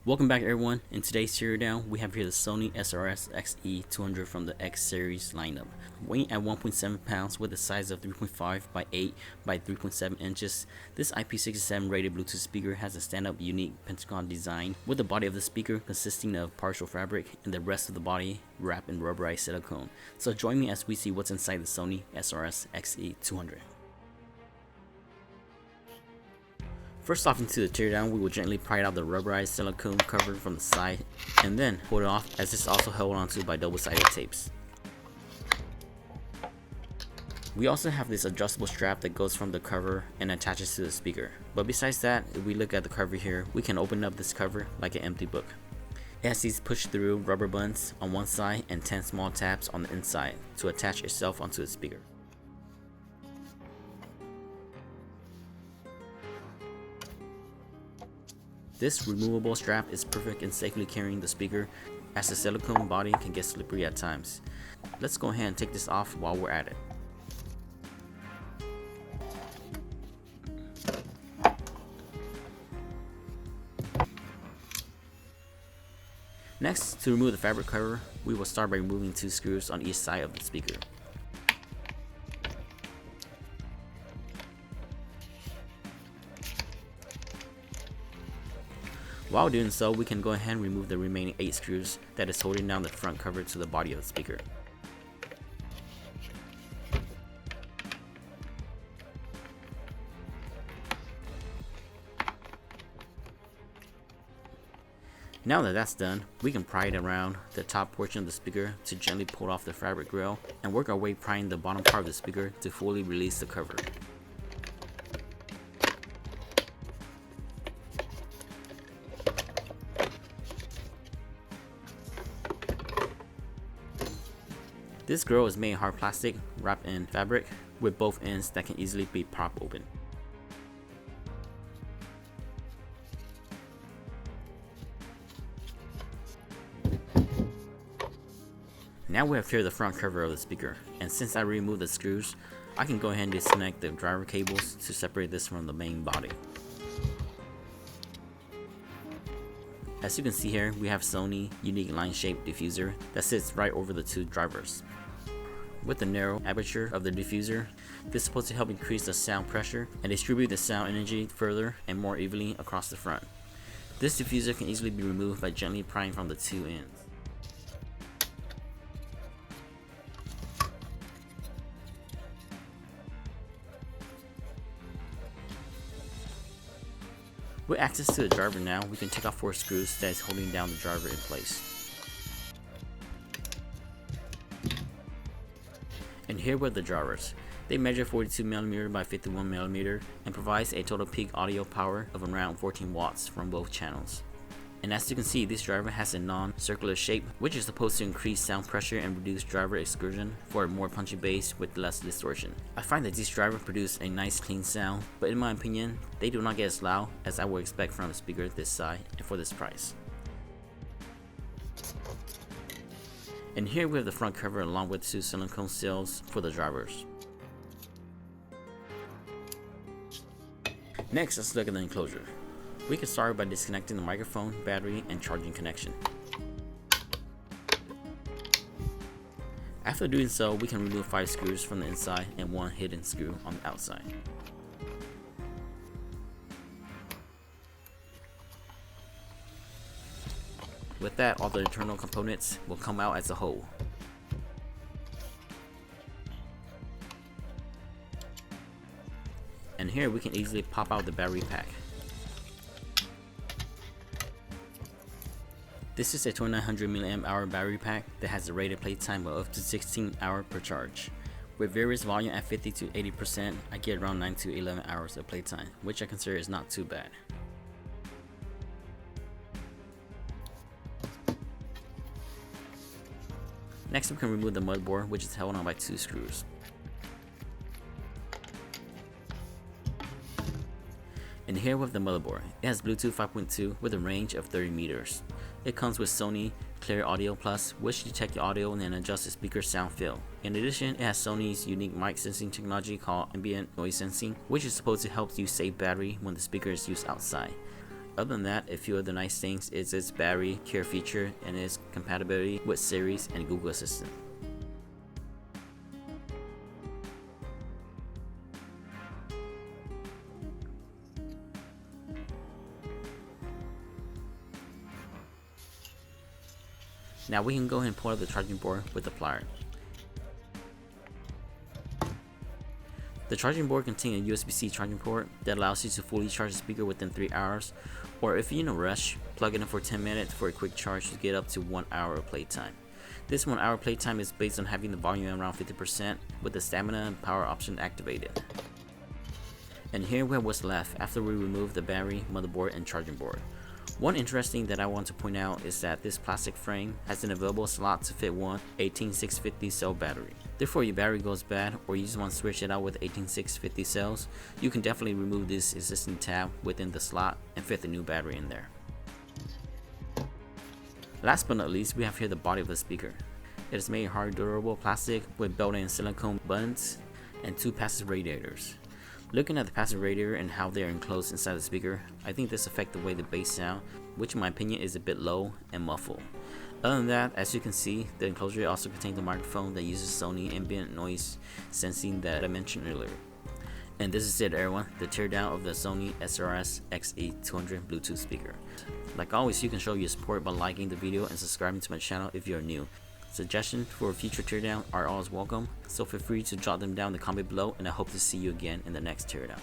Welcome back everyone. In today's Teardown, we have here the Sony Srs Xe200 from the X series lineup. Weighing at 1.7 pounds with a size of 3.5 by 8 by 3.7 inches, this IP67 rated Bluetooth speaker has a stand-up unique pentagon design with the body of the speaker consisting of partial fabric and the rest of the body wrapped in rubberized silicone. So join me as we see what's inside the Sony Srs Xe200. First off, into the teardown, we will gently pry out the rubberized silicone cover from the side and then pull it off, as this is also held onto by double-sided tapes. We also have this adjustable strap that goes from the cover and attaches to the speaker. But besides that, if we look at the cover here, we can open up this cover like an empty book. It has these push-through rubber buttons on one side and 10 small tabs on the inside to attach itself onto the speaker. This removable strap is perfect in safely carrying the speaker, as the silicone body can get slippery at times. Let's go ahead and take this off while we're at it. Next, to remove the fabric cover, we will start by removing 2 screws on each side of the speaker. While doing so, we can go ahead and remove the remaining 8 screws that is holding down the front cover to the body of the speaker. Now that that's done, we can pry it around the top portion of the speaker to gently pull off the fabric grill and work our way prying the bottom part of the speaker to fully release the cover. This grill is made in hard plastic wrapped in fabric with both ends that can easily be popped open. Now we have cleared the front cover of the speaker, and since I removed the screws, I can go ahead and disconnect the driver cables to separate this from the main body. As you can see here, we have Sony unique line-shaped diffuser that sits right over the 2 drivers. With the narrow aperture of the diffuser, this is supposed to help increase the sound pressure and distribute the sound energy further and more evenly across the front. This diffuser can easily be removed by gently prying from the 2 ends. With access to the driver now, we can take off 4 screws that is holding down the driver in place. And here were the drivers. They measure 42mm by 51mm and provides a total peak audio power of around 14 watts from both channels. And as you can see, this driver has a non-circular shape, which is supposed to increase sound pressure and reduce driver excursion for a more punchy bass with less distortion. I find that these drivers produce a nice clean sound, but in my opinion, they do not get as loud as I would expect from a speaker this size and for this price. And here we have the front cover along with 2 silicone seals for the drivers. Next, let's look at the enclosure. We can start by disconnecting the microphone, battery, and charging connection. After doing so, we can remove 5 screws from the inside and 1 hidden screw on the outside. With that, all the internal components will come out as a whole. And here we can easily pop out the battery pack. This is a 2900 mAh battery pack that has a rated playtime of up to 16 hours per charge. With various volume at 50 to 80%, I get around 9 to 11 hours of playtime, which I consider is not too bad. Next, we can remove the motherboard, which is held on by 2 screws. And here with the motherboard, it has Bluetooth 5.2 with a range of 30 meters. It comes with Sony Clear Audio Plus, which detects the audio and then adjusts the speaker sound fill. In addition, it has Sony's unique mic sensing technology called ambient noise sensing, which is supposed to help you save battery when the speaker is used outside. Other than that, a few other nice things is its battery care feature and its compatibility with Siri and Google Assistant. Now we can go ahead and pull out the charging board with the plier. The charging board contains a USB-C charging port that allows you to fully charge the speaker within 3 hours, or if you're in a rush, plug it in for 10 minutes for a quick charge to get up to 1 hour of playtime. This 1 hour playtime is based on having the volume around 50% with the stamina and power option activated. And here we have what's left after we remove the battery, motherboard, and charging board. One interesting that I want to point out is that this plastic frame has an available slot to fit one 18650 cell battery. Therefore, your battery goes bad or you just want to switch it out with 18650 cells, you can definitely remove this existing tab within the slot and fit the new battery in there. Last but not least, we have here the body of the speaker. It is made of hard durable plastic with built-in silicone buttons and 2 passive radiators. Looking at the passive radiator and how they are enclosed inside the speaker, I think this affects the way the bass sound, which in my opinion is a bit low and muffled. Other than that, as you can see, the enclosure also contains a microphone that uses Sony ambient noise sensing that I mentioned earlier. And this is it everyone, the teardown of the Sony Srs Xe200 Bluetooth speaker. Like always, you can show your support by liking the video and subscribing to my channel if you are new. Suggestions for a future teardown are always welcome, so feel free to jot them down in the comment below, and I hope to see you again in the next teardown.